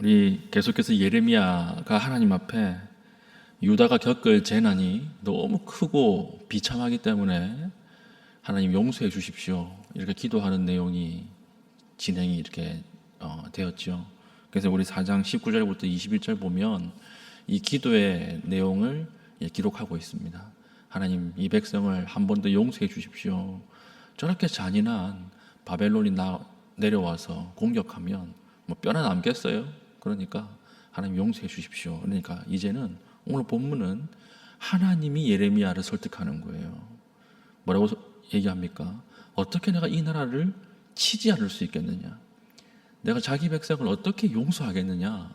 우리 계속해서 예레미야가 하나님 앞에 유다가 겪을 재난이 너무 크고 비참하기 때문에 하나님 용서해 주십시오, 이렇게 기도하는 내용이 진행이 이렇게 되었죠. 그래서 우리 4장 19절부터 21절 보면 이 기도의 내용을 기록하고 있습니다. 하나님, 이 백성을 한 번 더 용서해 주십시오. 저렇게 잔인한 바벨론이 내려와서 공격하면 뭐 뼈나 남겠어요? 그러니까 하나님 용서해 주십시오. 그러니까 이제는 오늘 본문은 하나님이 예레미야를 설득하는 거예요. 뭐라고 얘기합니까? 어떻게 내가 이 나라를 치지 않을 수 있겠느냐? 내가 자기 백성을 어떻게 용서하겠느냐?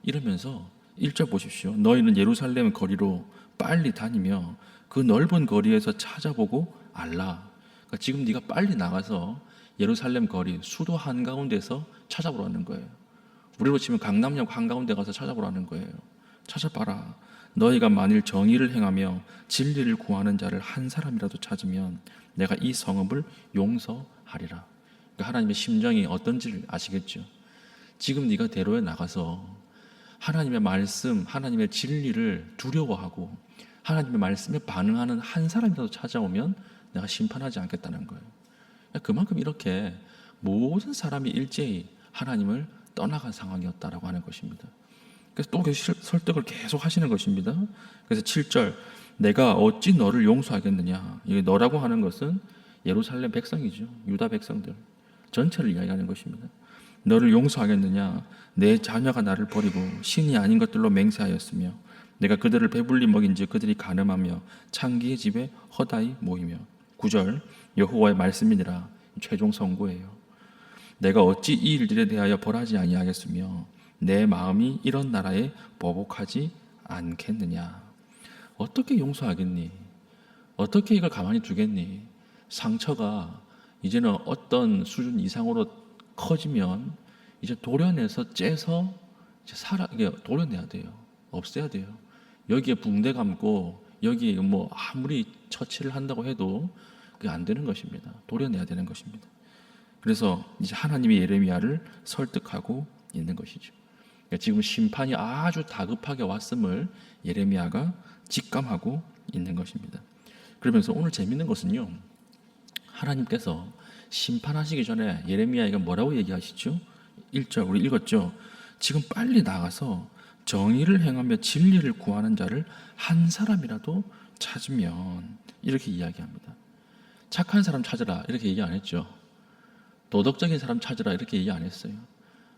이러면서 1절 보십시오. 너희는 예루살렘 거리로 빨리 다니며 그 넓은 거리에서 찾아보고 알라. 그러니까 지금 네가 빨리 나가서 예루살렘 거리, 수도 한가운데서 찾아보라는 거예요. 우리로 치면 강남역 한가운데 가서 찾아보라는 거예요. 찾아봐라. 너희가 만일 정의를 행하며 진리를 구하는 자를 한 사람이라도 찾으면 내가 이 성읍을 용서하리라. 그러니까 하나님의 심정이 어떤지를 아시겠죠? 지금 네가 대로에 나가서 하나님의 말씀, 하나님의 진리를 두려워하고 하나님의 말씀에 반응하는 한 사람이라도 찾아오면 내가 심판하지 않겠다는 거예요. 그만큼 이렇게 모든 사람이 일제히 하나님을 떠나간 상황이었다라고 하는 것입니다. 그래서 또 설득을 계속 하시는 것입니다. 그래서 7절, 내가 어찌 너를 용서하겠느냐. 이게 너라고 하는 것은 예루살렘 백성이죠. 유다 백성들 전체를 이야기하는 것입니다. 너를 용서하겠느냐. 내 자녀가 나를 버리고 신이 아닌 것들로 맹세하였으며 내가 그들을 배불리 먹인즉 그들이 간음하며 창기의 집에 허다히 모이며. 9절, 여호와의 말씀이니라. 최종 선고예요. 내가 어찌 이 일들에 대하여 벌하지 아니하겠으며 내 마음이 이런 나라에 보복하지 않겠느냐. 어떻게 용서하겠니? 어떻게 이걸 가만히 두겠니? 상처가 이제는 어떤 수준 이상으로 커지면 이제 도려내서 째서 이제 도려내야 돼요. 없애야 돼요. 여기에 붕대 감고 여기에 뭐 아무리 처치를 한다고 해도 그게 안 되는 것입니다. 도려내야 되는 것입니다. 그래서 이제 하나님이 예레미야를 설득하고 있는 것이죠. 지금 심판이 아주 다급하게 왔음을 예레미야가 직감하고 있는 것입니다. 그러면서 오늘 재밌는 것은요, 하나님께서 심판하시기 전에 예레미야에게 뭐라고 얘기하시죠? 1절 우리 읽었죠? 지금 빨리 나가서 정의를 행하며 진리를 구하는 자를 한 사람이라도 찾으면, 이렇게 이야기합니다. 착한 사람 찾으라 이렇게 얘기 안 했죠. 도덕적인 사람 찾으라 이렇게 얘기 안 했어요.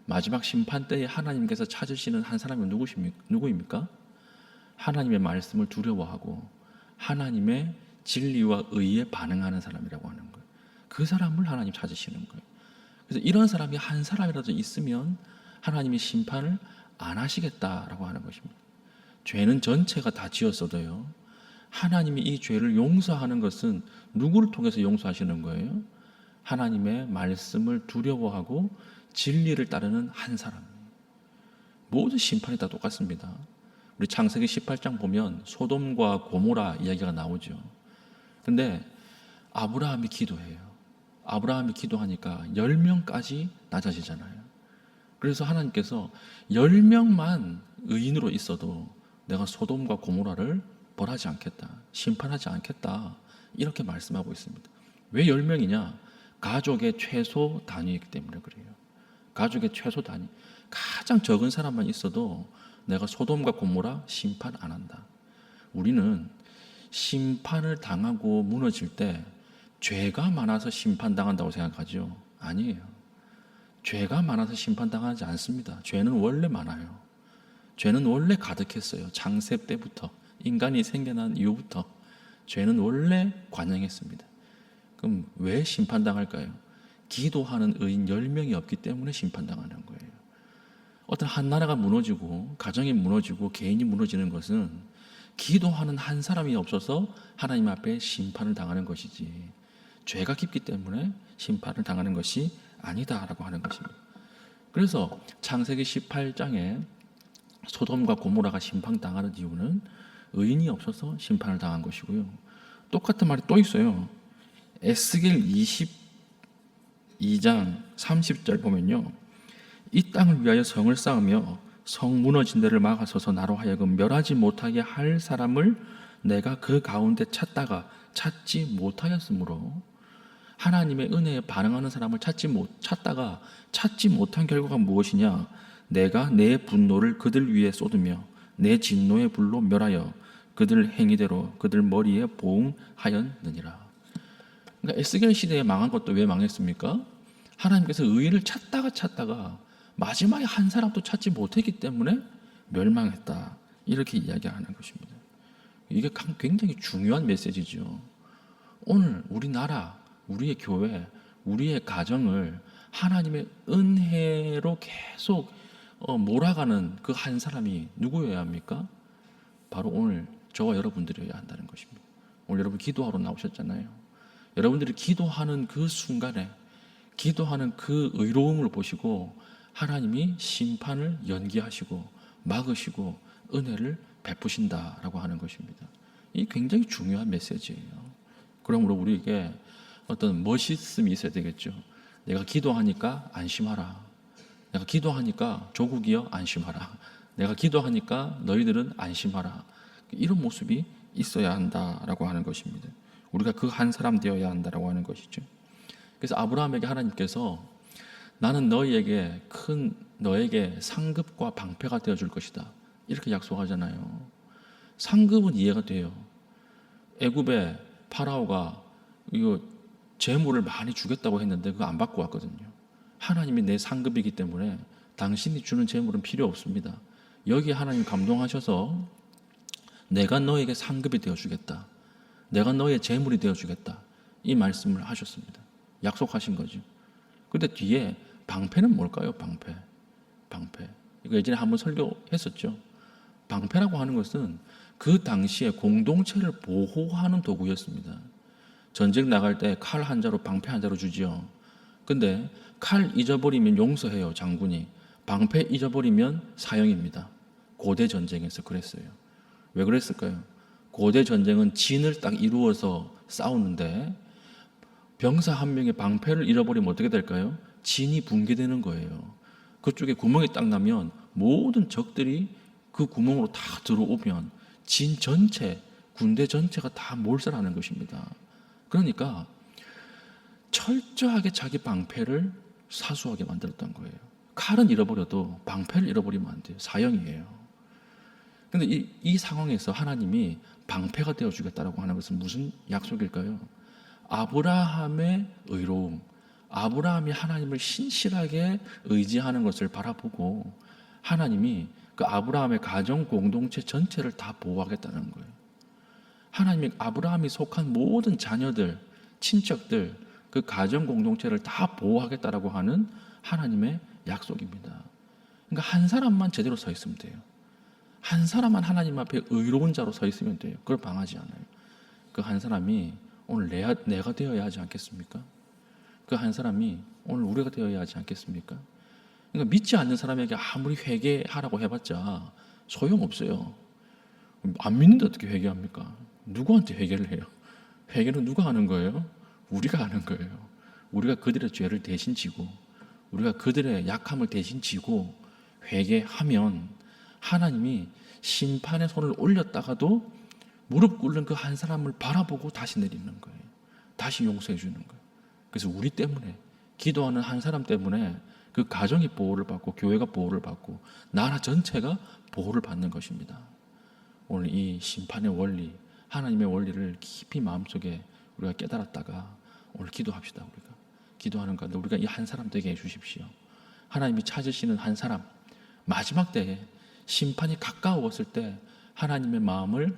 마지막 심판 때에 하나님께서 찾으시는 한 사람이 누구입니까? 하나님의 말씀을 두려워하고 하나님의 진리와 의에 반응하는 사람이라고 하는 거예요. 그 사람을 하나님 찾으시는 거예요. 그래서 이런 사람이 한 사람이라도 있으면 하나님이 심판을 안 하시겠다라고 하는 것입니다. 죄는 전체가 다 지었어도요, 하나님이 이 죄를 용서하는 것은 누구를 통해서 용서하시는 거예요? 하나님의 말씀을 두려워하고 진리를 따르는 한 사람. 모든 심판이 다 똑같습니다. 우리 창세기 18장 보면 소돔과 고모라 이야기가 나오죠. 근데 아브라함이 기도해요. 아브라함이 기도하니까 10명까지 낮아지잖아요. 그래서 하나님께서 10명만 의인으로 있어도 내가 소돔과 고모라를 벌하지 않겠다, 심판하지 않겠다, 이렇게 말씀하고 있습니다. 왜 10명이냐? 가족의 최소 단위이기 때문에 그래요. 가족의 최소 단위, 가장 적은 사람만 있어도 내가 소돔과 고모라 심판 안 한다. 우리는 심판을 당하고 무너질 때 죄가 많아서 심판당한다고 생각하죠. 아니에요. 죄가 많아서 심판당하지 않습니다. 죄는 원래 많아요. 죄는 원래 가득했어요. 창세 때부터, 인간이 생겨난 이후부터 죄는 원래 관영했습니다. 그럼 왜 심판당할까요? 기도하는 의인 10명이 없기 때문에 심판당하는 거예요. 어떤 한 나라가 무너지고 가정이 무너지고 개인이 무너지는 것은 기도하는 한 사람이 없어서 하나님 앞에 심판을 당하는 것이지, 죄가 깊기 때문에 심판을 당하는 것이 아니다라고 하는 것입니다. 그래서 창세기 18장에 소돔과 고모라가 심판당하는 이유는 의인이 없어서 심판을 당한 것이고요. 똑같은 말이 또 있어요. 에스겔 22장 30절 보면요, 이 땅을 위하여 성을 쌓으며 성 무너진 데를 막아서서 나로 하여금 멸하지 못하게 할 사람을 내가 그 가운데 찾다가 찾지 못하였으므로, 하나님의 은혜에 반응하는 사람을 찾다가 찾지 못한 결과가 무엇이냐? 내가 내 분노를 그들 위에 쏟으며 내 진노의 불로 멸하여 그들 행위대로 그들 머리에 보응하였느니라. 그러니까 에스겔 시대에 망한 것도 왜 망했습니까? 하나님께서 의를 찾다가 마지막에 한 사람도 찾지 못했기 때문에 멸망했다, 이렇게 이야기하는 것입니다. 이게 굉장히 중요한 메시지죠. 오늘 우리나라, 우리의 교회, 우리의 가정을 하나님의 은혜로 계속 몰아가는 그 한 사람이 누구여야 합니까? 바로 오늘 저와 여러분들이어야 한다는 것입니다. 오늘 여러분 기도하러 나오셨잖아요. 여러분들이 기도하는 그 순간에, 기도하는 그 의로움을 보시고 하나님이 심판을 연기하시고 막으시고 은혜를 베푸신다라고 하는 것입니다. 이 굉장히 중요한 메시지예요. 그러므로 우리에게 어떤 멋있음이 있어야 되겠죠. 내가 기도하니까 안심하라. 내가 기도하니까 조국이여 안심하라. 내가 기도하니까 너희들은 안심하라. 이런 모습이 있어야 한다라고 하는 것입니다. 우리가 그 한 사람 되어야 한다라고 하는 것이죠. 그래서 아브라함에게 하나님께서 나는 너에게 상급과 방패가 되어줄 것이다, 이렇게 약속하잖아요. 상급은 이해가 돼요. 애굽의 파라오가 이거 재물을 많이 주겠다고 했는데 그거 안 받고 왔거든요. 하나님이 내 상급이기 때문에 당신이 주는 재물은 필요 없습니다. 여기에 하나님 감동하셔서 내가 너에게 상급이 되어주겠다, 내가 너의 재물이 되어주겠다, 이 말씀을 하셨습니다. 약속하신 거죠. 그런데 뒤에 방패는 뭘까요? 방패. 이거 예전에 한번 설교했었죠. 방패라고 하는 것은 그 당시에 공동체를 보호하는 도구였습니다. 전쟁 나갈 때 칼 한 자로 방패 한 자로 주지요. 근데 칼 잊어버리면 용서해요, 장군이. 방패 잊어버리면 사형입니다. 고대 전쟁에서 그랬어요. 왜 그랬을까요? 고대 전쟁은 진을 딱 이루어서 싸우는데 병사 한 명의 방패를 잃어버리면 어떻게 될까요? 진이 붕괴되는 거예요. 그쪽에 구멍이 딱 나면 모든 적들이 그 구멍으로 다 들어오면 진 전체, 군대 전체가 다 몰살하는 것입니다. 그러니까 철저하게 자기 방패를 사수하게 만들었던 거예요. 칼은 잃어버려도 방패를 잃어버리면 안 돼요. 사형이에요. 그런데 이 상황에서 하나님이 방패가 되어주겠다라고 하는 것은 무슨 약속일까요? 아브라함의 의로움, 아브라함이 하나님을 신실하게 의지하는 것을 바라보고 하나님이 그 아브라함의 가정 공동체 전체를 다 보호하겠다는 거예요. 하나님이 아브라함이 속한 모든 자녀들, 친척들, 그 가정 공동체를 다 보호하겠다라고 하는 하나님의 약속입니다. 그러니까 한 사람만 제대로 서 있으면 돼요. 한 사람만 하나님 앞에 의로운 자로 서 있으면 돼요. 그걸 방하지 않아요. 그 한 사람이 오늘 내가 되어야 하지 않겠습니까? 그 한 사람이 오늘 우리가 되어야 하지 않겠습니까? 그러니까 믿지 않는 사람에게 아무리 회개하라고 해봤자 소용없어요. 안 믿는데 어떻게 회개합니까? 누구한테 회개를 해요? 회개는 누가 하는 거예요? 우리가 하는 거예요. 우리가 그들의 죄를 대신 지고, 우리가 그들의 약함을 대신 지고 회개하면 하나님이 심판의 손을 올렸다가도 무릎 꿇는 그 한 사람을 바라보고 다시 내리는 거예요. 다시 용서해 주는 거예요. 그래서 우리 때문에, 기도하는 한 사람 때문에 그 가정이 보호를 받고 교회가 보호를 받고 나라 전체가 보호를 받는 것입니다. 오늘 이 심판의 원리, 하나님의 원리를 깊이 마음속에 우리가 깨달았다가 오늘 기도합시다. 우리가 기도하는 가운데 우리가 이 한 사람 되게 해주십시오. 하나님이 찾으시는 한 사람, 마지막 때에 심판이 가까웠을 때 하나님의 마음을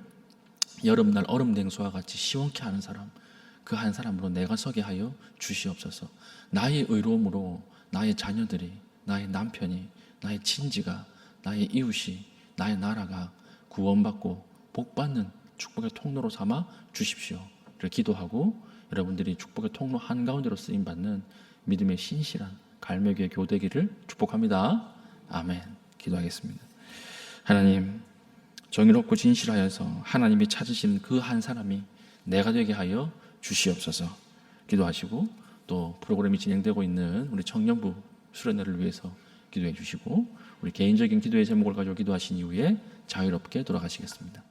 여름날 얼음 냉수와 같이 시원케 하는 사람, 그 한 사람으로 내가 서게 하여 주시옵소서. 나의 의로움으로 나의 자녀들이, 나의 남편이, 나의 친지가, 나의 이웃이, 나의 나라가 구원받고 복받는 축복의 통로로 삼아 주십시오. 이렇게 기도하고 여러분들이 축복의 통로 한가운데로 쓰임받는 믿음의 신실한 갈매기의 교되기를 축복합니다. 아멘. 기도하겠습니다. 하나님, 정의롭고 진실하여서 하나님이 찾으시는 그 한 사람이 내가 되게 하여 주시옵소서. 기도하시고 또 프로그램이 진행되고 있는 우리 청년부 수련회를 위해서 기도해 주시고 우리 개인적인 기도의 제목을 가지고 기도하신 이후에 자유롭게 돌아가시겠습니다.